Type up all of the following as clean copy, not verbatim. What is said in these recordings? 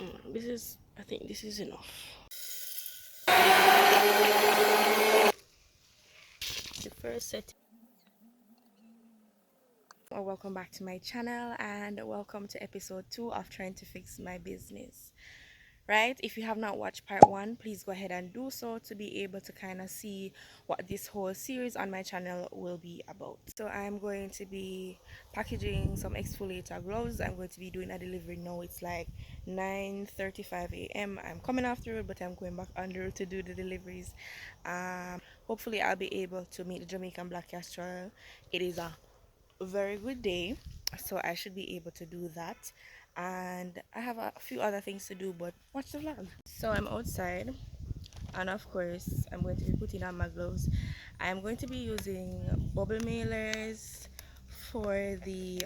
I think this is enough. The first set. Welcome back to my channel and welcome to episode 2 of trying to fix my business. Right, if you have not watched part 1, please go ahead and do so to be able to kind of see what this whole series on my channel will be about. So I'm going to be packaging some exfoliator gloves. I'm going to be doing a delivery now. It's like 9:35 a.m. I'm coming off the road, but I'm going back on the road to do the deliveries. Hopefully I'll be able to meet the Jamaican black castor oil. It is a very good day, so I should be able to do that. And I have a few other things to do, but watch the vlog. So I'm outside, and of course I'm going to be putting on my gloves. I'm going to be using bubble mailers for the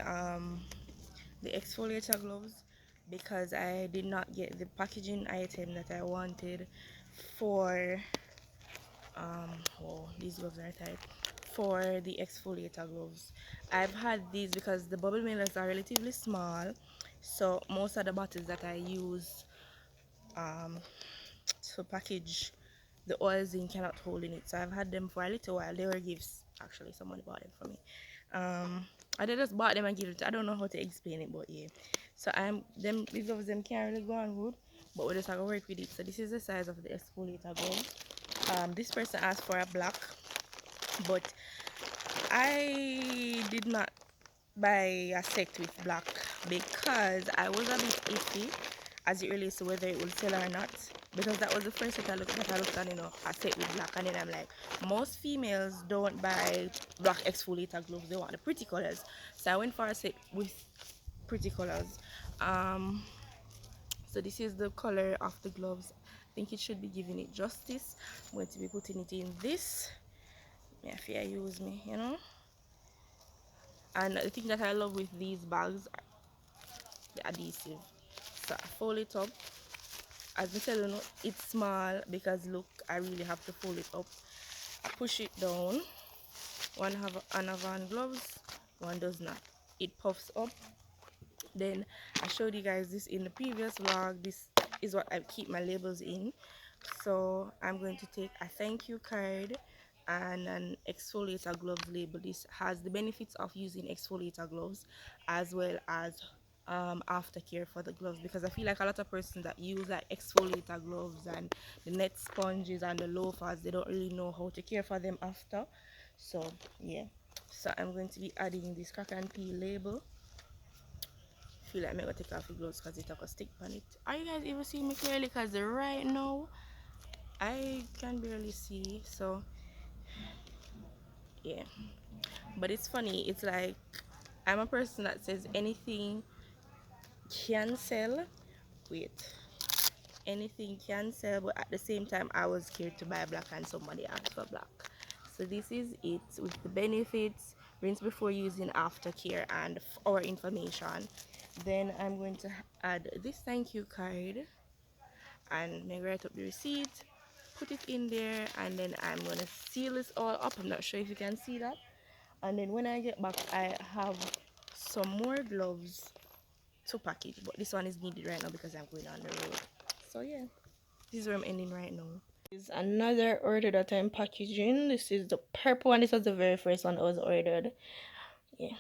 exfoliator gloves because I did not get the packaging item that I wanted for oh, these gloves are tight, for the exfoliator gloves. I've had these because the bubble mailers are relatively small, so most of the bottles that I use to package the oils in cannot hold in it, so I've had them for a little while. They were gifts, actually. Someone bought them for me. I just bought them and give it. I don't know how to explain it, but yeah. So these gloves them can't really go on good, but we just have to work with it. So this is the size of the exfoliator glove. This person asked for a black, but I did not buy a set with black because I was a bit iffy as it relates to whether it will sell or not, because that was the first set I looked at, a set with black, and then I'm like, most females don't buy black exfoliator gloves, they want the pretty colors. So I went for a set with pretty colors. So this is the color of the gloves. I think it should be giving it justice. I'm going to be putting it in this. Yeah, if I use me. And the thing that I love with these bags, the adhesive. So I fold it up. As I said, it's small because look, I really have to fold it up. I push it down. One have an Avan gloves, one does not. It puffs up. Then I showed you guys this in the previous vlog. This is what I keep my labels in. So I'm going to take a thank you card and an exfoliator gloves label. This has the benefits of using exfoliator gloves as well as aftercare for the gloves, because I feel like a lot of persons that use like exfoliator gloves and the net sponges and the loafers, they don't really know how to care for them after. So yeah, so I'm going to be adding this crack and peel label. Feel like I'm gonna take off the gloves because it have a stick on it. Are you guys even seeing me clearly? Because right now I can barely see. So yeah, but it's funny, it's like I'm a person that says anything can sell. Wait, anything can sell, but at the same time I was scared to buy black and somebody asked for black. So this is it with the benefits: rinse before using, aftercare, and our information. Then I'm going to add this thank you card and maybe write up the receipt, put it in there, and then I'm gonna seal this all up. I'm not sure if you can see that. And then when I get back, I have some more gloves to package, but this one is needed right now because I'm going on the road. So yeah, this is where I'm ending right now. This is another order that I'm packaging. This is the purple one. This was the very first one that was ordered. Yeah.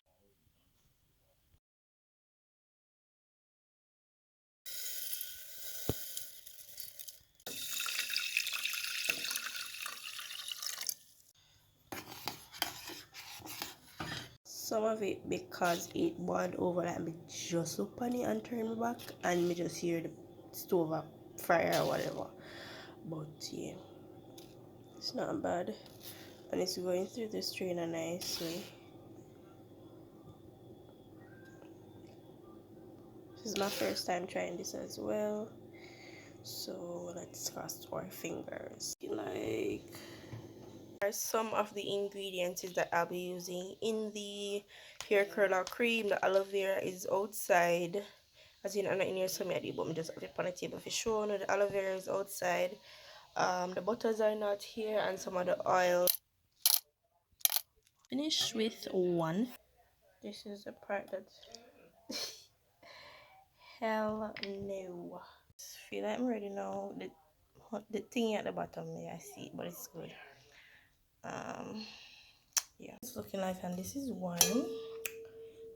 Some of it because it boiled over, like me just look on it and turn me back and me just hear the stove up fire or whatever. But yeah, it's not bad. And it's going through the strainer nicely. This is my first time trying this as well. So let's cross our fingers. Like, are some of the ingredients that I'll be using in the hair curler cream. The aloe vera is outside. As in, I'm not in here, so I did, but I just have it on the table for sure. No, the aloe vera is outside. The butters are not here, and some of the oil. Finish with one. This is the part that hell no. feel like I'm ready now. The thing at the bottom there, I see it, but it's good. Yeah, it's looking like, and this is one.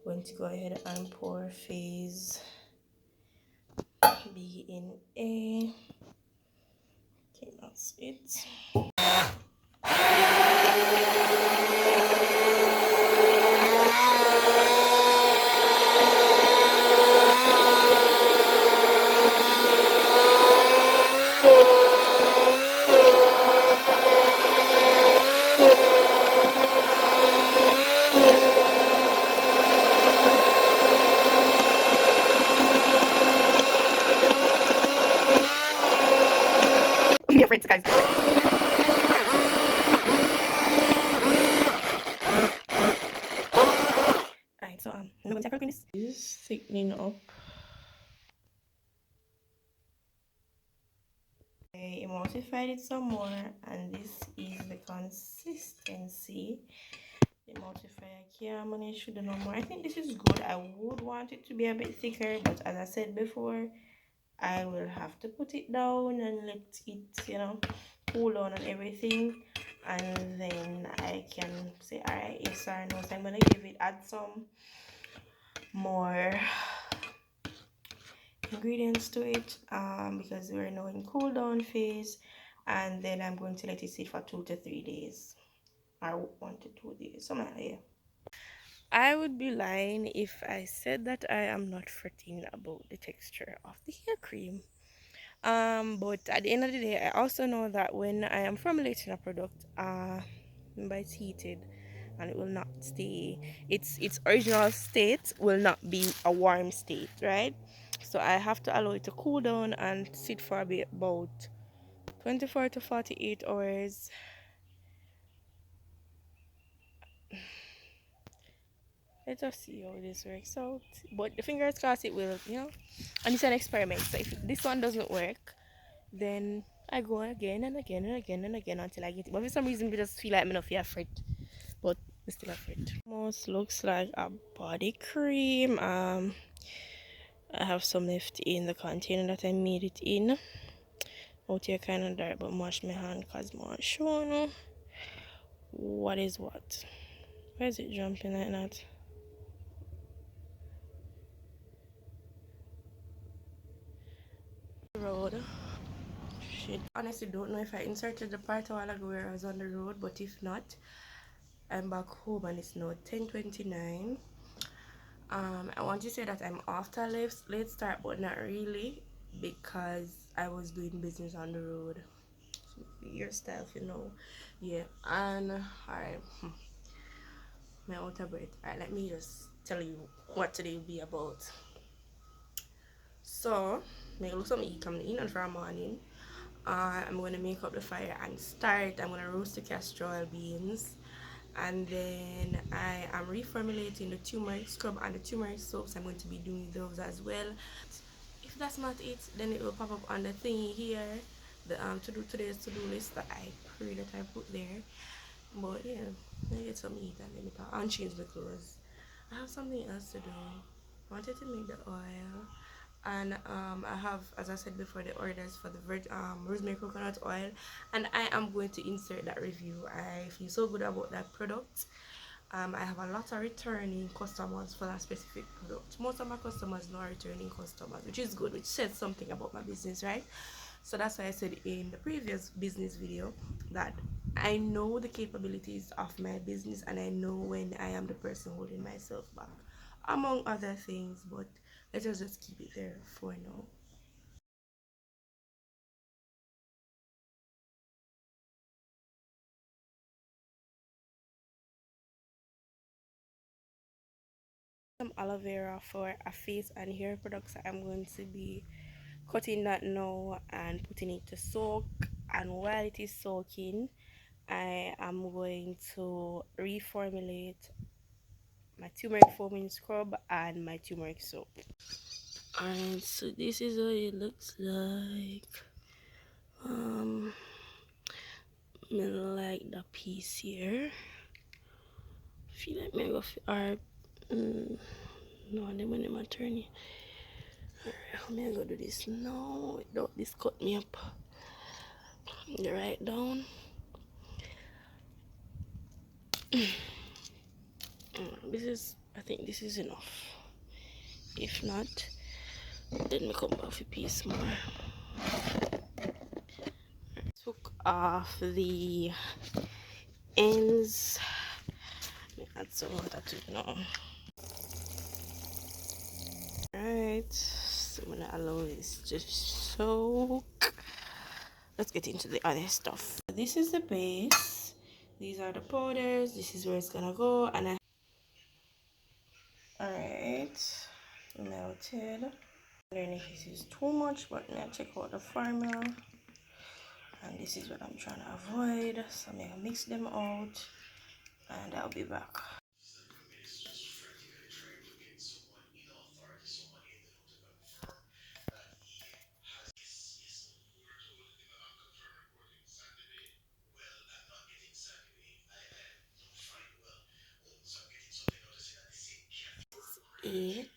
Going to go ahead and pour phase B in A. Okay, that's it. Be afraid, guys. Alright, so I'm going to clean this. This is thickening up. I emulsified it some more, and this is the consistency. The emulsifier Kah.masi should have no more. I think this is good. I would want it to be a bit thicker, but as I said before, I will have to put it down and let it, cool down and everything, and then I can say alright, yes or no. So I'm gonna add some more ingredients to it, because we're now in cool down phase, and then I'm going to let it sit for 2 to 3 days, or 1 to 2 days, something like that. I would be lying if I said that I am not fretting about the texture of the hair cream. But at the end of the day, I also know that when I am formulating a product, remember it's heated and it will not stay, its original state will not be a warm state, right? So I have to allow it to cool down and sit for about 24 to 48 hours. Let's just see how this works out. But the fingers crossed it will, and it's an experiment. So if this one doesn't work, then I go again and again and again and again until I get it. But for some reason, we just feel like I'm not afraid. But I'm still afraid. Almost looks like a body cream. I have some left in the container that I made it in. Out here kind of dark, but wash my hand because I'm showing what is what. Why is it jumping like that? Road. Shit. Honestly, don't know if I inserted the part a while ago where I was on the road, but if not, I'm back home and it's now 10:29. I want to say that I'm after late start, but not really, because I was doing business on the road. Yourself, yeah. And alright, my out of breath. Alright, let me just tell you what today will be about. So, make look some eat coming in and for a morning. I'm gonna make up the fire and start. I'm gonna roast the castor oil beans, and then I am reformulating the turmeric scrub and the turmeric soaps. I'm going to be doing those as well. If that's not it, then it will pop up on the thingy here, the to do today's to-do list that I pray that I put there. But yeah, let me get some eat and let me talk and change the clothes. I have something else to do. I wanted to make the oil, and I have, as I said before, the orders for the rosemary coconut oil, and I am going to insert that review. I feel so good about that product. I have a lot of returning customers for that specific product. Most of my customers are returning customers, which is good, which says something about my business, right? So that's why I said in the previous business video that I know the capabilities of my business, and I know when I am the person holding myself back, among other things. But let us just keep it there for now. Some aloe vera for a face and hair products. I'm going to be cutting that now and putting it to soak, and while it is soaking, I am going to reformulate my turmeric foaming scrub and my turmeric soap. And so this is what it looks like. I like the piece here. Feel like me go or no, them when them attorney. I'm gonna do this now without this cut me up. You write down. I think this is enough. If not, then we come back with a piece more. Took off the ends. Add some water to it now. Alright, so I'm gonna allow this to soak. Let's get into the other stuff. This is the base. These are the powders. This is where it's gonna go. And alright, melted. I don't know if this is too much, but now check out the formula. And this is what I'm trying to avoid. So I'm gonna mix them out, and I'll be back. It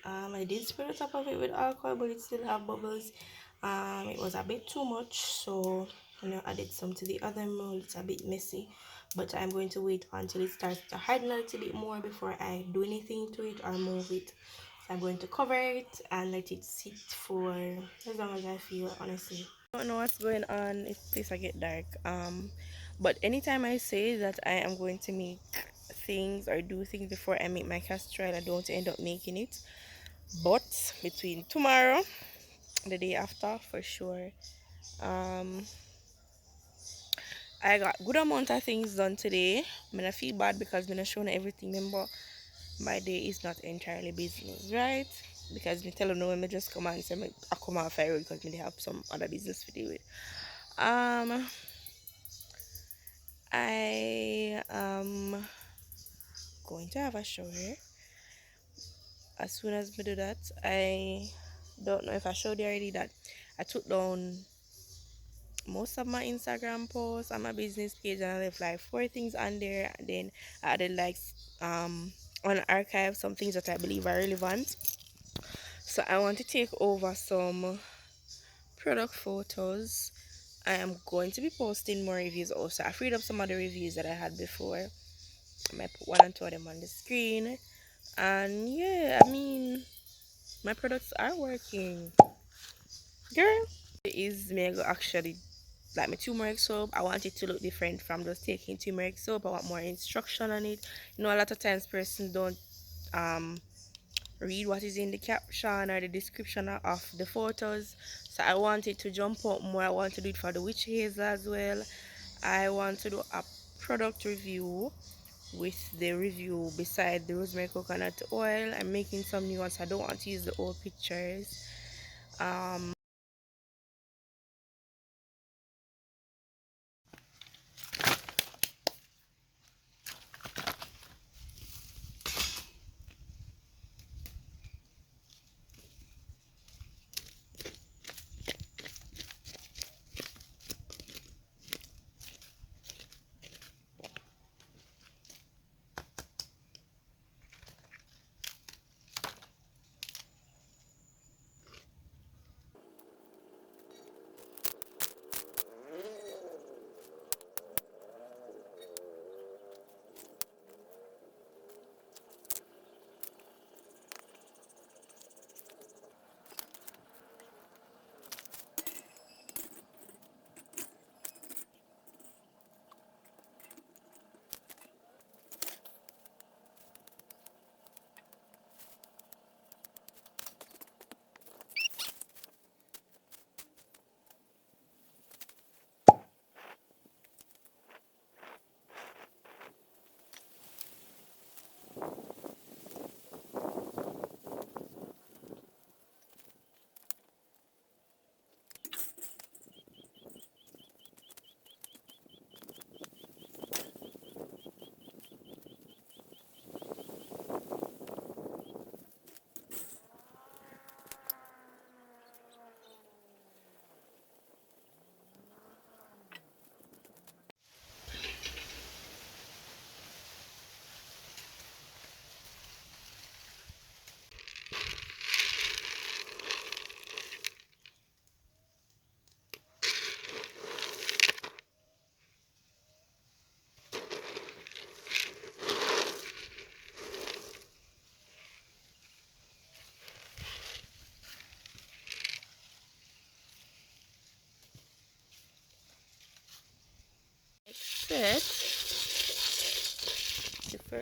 I did spray the top of it with alcohol, but it still have bubbles. It was a bit too much, so added some to the other mold. It's a bit messy, but I'm going to wait until it starts to harden a little bit more before I do anything to it or move it. So I'm going to cover it and let it sit for as long as I feel, honestly. I don't know what's going on if place I get dark. But anytime I say that I am going to make things or do things before I make my castor, I don't end up making it. But between tomorrow, the day after, for sure, um, I got good amount of things done today. I'm gonna feel bad because I'm not showing everything. Remember, my day is not entirely business, right? Because me tell them no when me just come and say I come out fire because me they have some other business to deal with. Um, I am going to have a shower as soon as we do that. I don't know if I showed you already that I took down most of my Instagram posts on my business page and I left like 4 things on there, and then I added like on archive some things that I believe are relevant. So I want to take over some product photos. I am going to be posting more reviews also. I freed up some of the reviews that I had before. I might put 1 and 2 of them on the screen. And yeah, I mean, my products are working. Girl, it is mega actually like my turmeric soap. I want it to look different from just taking turmeric soap. I want more instruction on it. A lot of times persons don't um read what is in the caption or the description of the photos. So I want it to jump out more. I want to do it for the witch hazel as well. I want to do a product review with the review beside the rosemary coconut oil. I'm making some new ones. I don't want to use the old pictures. um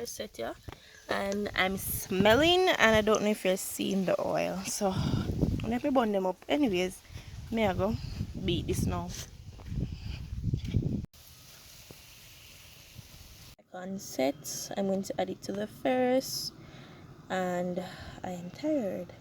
set, yeah, and I'm smelling, and I don't know if you're seeing the oil, so let me burn them up. Anyways, may I go beat this now. Second set, I'm going to add it to the first, and I am tired.